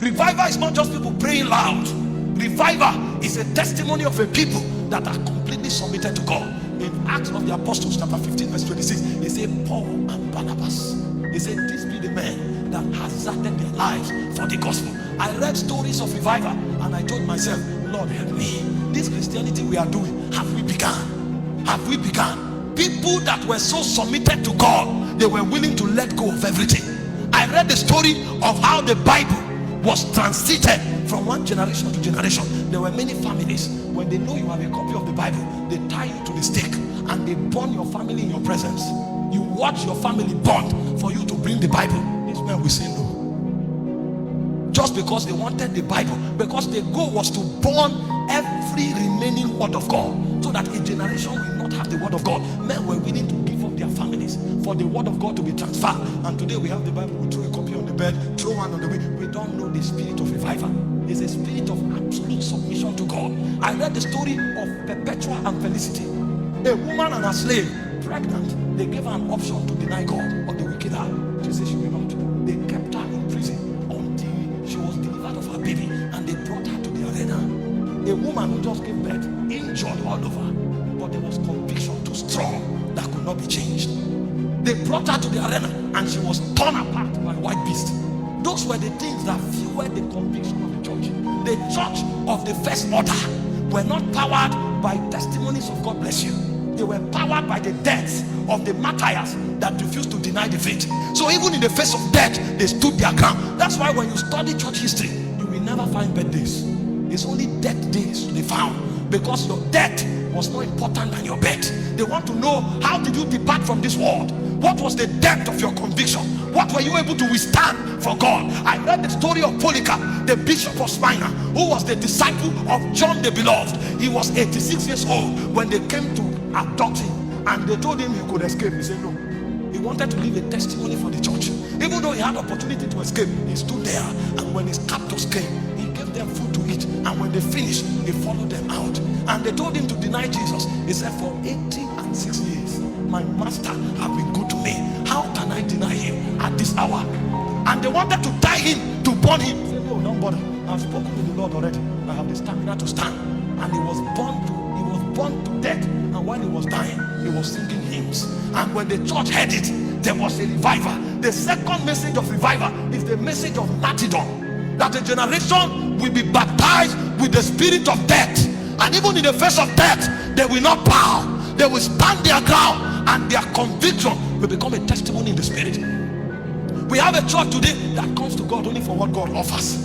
Revival is not just people praying loud. Revival is a testimony of a people that are completely submitted to God. In Acts of the Apostles chapter 15 verse 26, he said Paul and Barnabas, he said these be the men that hazarded their lives for the gospel. I read stories of revival and I told myself, Lord help me. This Christianity we are doing, have we begun? Have we begun? People that were so submitted to God, they were willing to let go of everything. I read the story of how the Bible was transited from one generation to generation. There were many families, when they know you have a copy of the Bible, they tie you to the stake and they burn your family in your presence. You watch your family burned for you to bring the Bible. These men will say no. Just because they wanted the Bible, because the goal was to burn every remaining word of God, so that a generation will not have the word of God. Men were willing to give up their families for the word of God to be transferred. And today we have the Bible, we throw a copy on the bed, throw one on the way. We don't know the spirit of revival. It's a spirit of absolute submission to God. I read the story of Perpetua and Felicity, a woman and a slave, pregnant. They gave her an option to deny God or the wicked her. She said she will not. They kept her in prison until she was delivered of her baby, and they brought her to the arena. A woman who just gave birth, injured all over, but there was conviction too strong that could not be changed. They brought her to the arena and she was torn apart by white beasts. Those were the things that fueled the conviction of the church. The church of the first order were not powered by testimonies of God bless you. They were powered by the deaths of the martyrs that refused to deny the faith. So even in the face of death, they stood their ground. That's why when you study church history, you will never find birthdays. It's only death days they found, because your death was more important than your birth. They want to know, how did you depart from this world? What was the depth of your conviction? What were you able to withstand for God? I read the story of Polycarp, the bishop of Smyrna, who was the disciple of John the Beloved. He was 86 years old when they came to abduct him, and they told him he could escape. He said no. He wanted to leave a testimony for the church. Even though he had opportunity to escape, he stood there, and when his captors came, he gave them food to eat, and when they finished, he followed them out. And they told him to deny Jesus. He said, for 86 years, my master have been good to me. How can I deny him at this hour? And they wanted to tie him, to burn him. He said, no, don't bother. I've spoken to the Lord already. I have the stamina to stand. And he was burned to death. And while he was dying, he was singing hymns. And when the church heard it, there was a revival. The second message of revival is the message of martyrdom, that a generation will be baptized with the spirit of death, and even in the face of death, they will not bow. They will stand their ground, and their conviction will become a testimony in the spirit. We have a church today that comes to God only for what God offers.